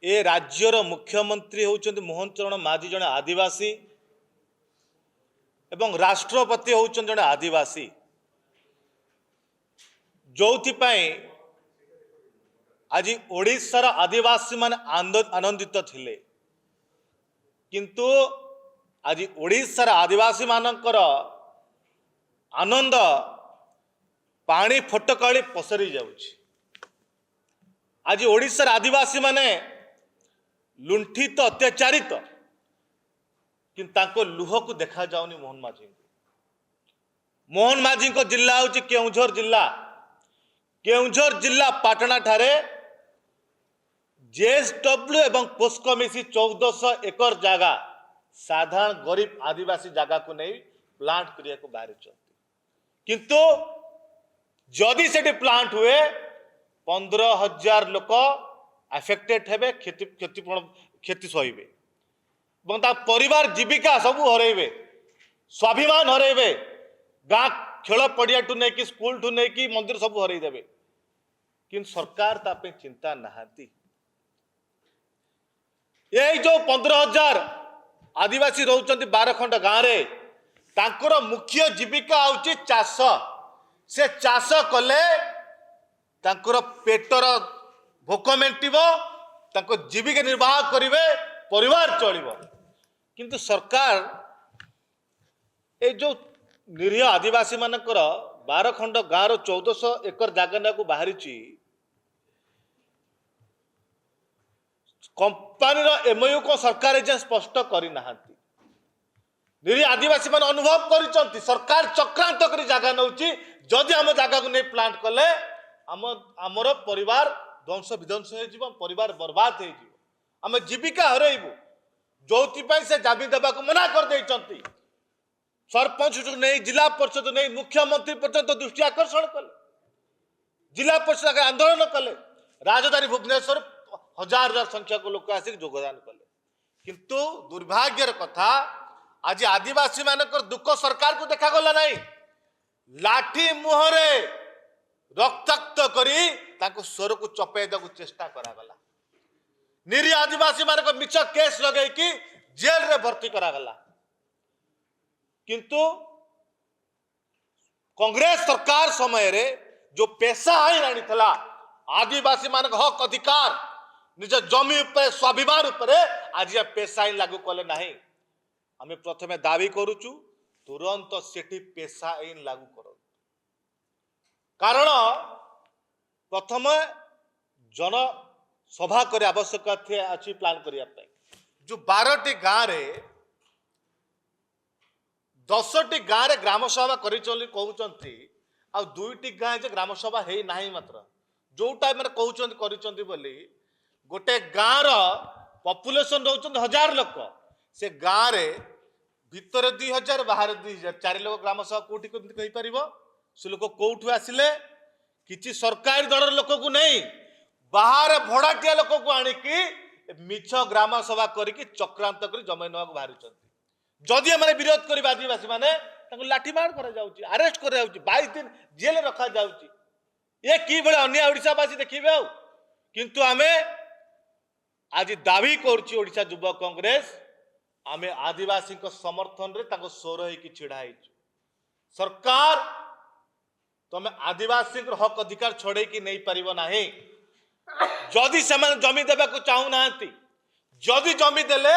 ए राज्यर मुख्यमंत्री होउचंती मोहन चरण माझी जने आदिवासी एवं राष्ट्रपति होउचंती जने आदिवासी जोथि आज ओडिशार आदिवासी मान आनंदित थिले किंतु आज ओडिशार आदिवासी मानकर आनंद पानी फटकाली पसरी जाउछि। आज ओडिशार आदिवासी माने लुंठित अत्याचारित किंतु लुह को देखा जाउनी मोहन माझी को जिला हूँ केउंझर जिला पाटना ठारे जेएसडब्ल्यू एवं पोस्को मिसी 1400 एकर जगह साधारण गरीब आदिवासी जगह को नहीं प्लांट करिया को बाहर किंतु जदि से प्लांट हुए 15,000 लोक अफेक्टेड हेबे क्षति सहिबे परिवार जीविका सब हरइबे स्वाभिमान हरइबे गाँ खेल पड़िया ठू नहीं कि स्कूल ठू नहीं कि मंदिर सब हरइदेबे किंतु सरकार तापे चिंता नहांती। यही जो 15,000 आदिवासी रोचंती 12 खंड गाँव रे तांकर मुख्य जीविका होची चाष से चाष कले तांकर पेटर भोक मेंटिबो तांको जीविका निर्वाह करिवे परिवार चलिबो किंतु सरकार ए जो निरीह आदिवासी मानकर 12 खंड गाँव 1400 एकर जगह को बाहरी कंपानी एमओयू को सरकार एजे स्पष्ट करना निरीह आदिवासी मान अनुभव कर सरकार चक्रांत कर जगह नौची जदि आम जगह को नहीं प्लांट कले आमर परिवार ध्वंस विध्वंस हो परिवार बर्बाद हो जीविका हरइबू जो से दाबी देवा मना कर देइचंती। सरपंच नहीं जिला परिषद नहीं मुख्यमंत्री पर्यंत दृष्टि आकर्षण कले जिला परिषद आंदोलन कले राजधानी भुवनेश्वर हजार हजार संख्या को लोक आसिक योगदान कले किंतु दुर्भाग्यर कथा आज आदिवासी मानकर दुख सरकार को देखा गला नहीं लाठी मुहरे रक्ताक्त करी ताको स्वर को चपे देको चेष्टा करागला निरीह आदिवासी मानक मिछ केस लगे कि जेल रे भर्ती करागला किंतु कांग्रेस सरकार समय रे जो पेशा आईन आनी थला आदिवासी मानक हक अधिकार निज जमी उपरे स्वाभिमान उपरे आज पेशा आईन लागू कले नहीं आम प्रथमे दावी करुचु तुरंत सेठी पेशा आईन लागू करो कारण प्रथम जन सभा करे आवश्यक अच्छी प्लान करने जो 12टी गाँव रे 10टी गाँव रे ग्राम सभा कहते आ 2टी गाँव ग्राम सभा है ना मात्र जोटा मैंने कहते बोली गोटे गाँव पॉपुलेशन रोचंत 1000 लोक से गाँव रे भितर 2000 बाहर 2000 4 लोक ग्राम सभा कौटी कही पार से लोक कौटू आसिले किसी सरकारी दल लोक को नहीं बाहर भड़ाटिया लोक को आणिकी मिछ ग्राम सभा करके चक्रांत कर जमि नवा बाहर जदि मैंने विरोध कर आदिवासी माने लाठीमार अरेस्ट कर 22 दिन जेल रखा ये कि अन्य ओडिशावासी देखिए किंतु आमे आज दावी करोडिशा युवा कांग्रेस आमे आदिवासी समर्थन रे स्वर होगी छिड़ा सरकार तुम आदिवासी हक अधिकार छड़े कि नहीं पारिबो नाही जदि से जमी देवा चाहू ना जदि जमी देले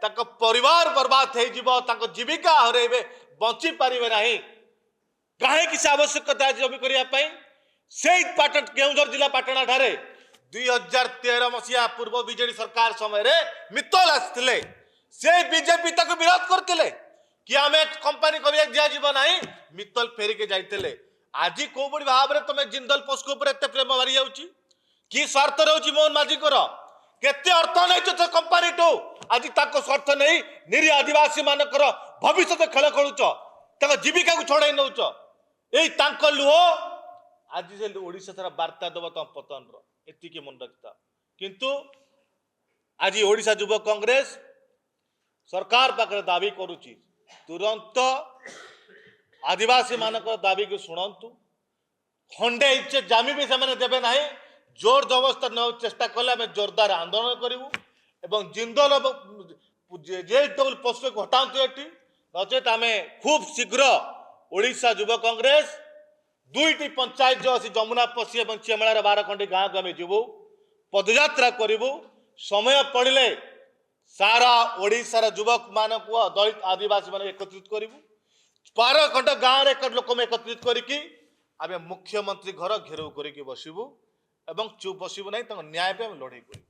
ताको परिवार बर्बाद हो जीविका हरइबे बंची पारिबे नाही कहीं किसी आवश्यकता जमी करने से केउंझर जिला पाटना ठारे 2013 मसीहा पूर्व बीजेडी सरकार समय रे मित्तल आसते से बीजेपी तक विरोध करते कि आम कंपानी कर नहीं मित्तल फेरिके जाते आज कौ बड़ी भाव में तुम जिंदल पोस्को एत प्रेम मारी जाऊँगी कि स्वार्थ रोची मोहन माझी केते अर्थ नहीं कंपानी टू आज स्वार्थ नहीं निरीह आदिवासी मानकर भविष्य खेल खेलुच जीविका को छड़ाई नौच यही लुह आज से ओडिशा सारा वार्ता दब तुम पतन एति मन रखता किंतु आज ओडिशा युवा कांग्रेस सरकार पाखे दावी करुच्ची तुरंत आदिवासी मानक दाबी को शुणु खंडे इंचे जमी भी से देवे ना জোর জবରদস্ତ ନେବାକୁ ଚେଷ୍ଟା କଲେ ଆମେ ଜୋରଦାର ଆନ୍ଦୋଳନ କରିବୁ ଏବଂ ଜିନ୍ଦଲ ଜେଏସଡବ୍ଲ୍ୟୁ ପୋଷ୍ଟକୁ ହଟାନ୍ତୁ ଏଠି ନଚେତ ଆମେ ଖୁବ୍ ଶୀଘ୍ର ଓଡ଼ିଶା ଯୁବ କଂଗ୍ରେସ 2ଟି ପଞ୍ଚାୟତ ଯେଉଁ ଅଛି ଯମୁନାପଶି ଏବଂ ଚେମଳାର 12ଖଣ୍ଡି ଗାଁକୁ ଆମେ ଯିବୁ ପଦଯାତ୍ରା କରିବୁ ସମୟ ପଡ଼ିଲେ ସାରା ଓଡ଼ିଶାର ଯୁବକମାନଙ୍କୁ ଦଳିତ ଆଦିବାସୀ ମାନଙ୍କୁ ଏକତ୍ରିତ କରିବୁ 12ଖଣ୍ଡ ଗାଁରେ ଲୋକଙ୍କୁ ଏକତ୍ରିତ କରିକି ଆମେ ମୁଖ୍ୟମନ୍ତ୍ରୀ ଘର ଘେରାଉ କରିକି ବସିବୁ ଏବଂ ଚୁପ୍ ବସିବୁ ନାହିଁ ତାଙ୍କ ନ୍ୟାୟ ପାଇଁ ଆମେ ଲଢ଼େଇ କରିବୁ।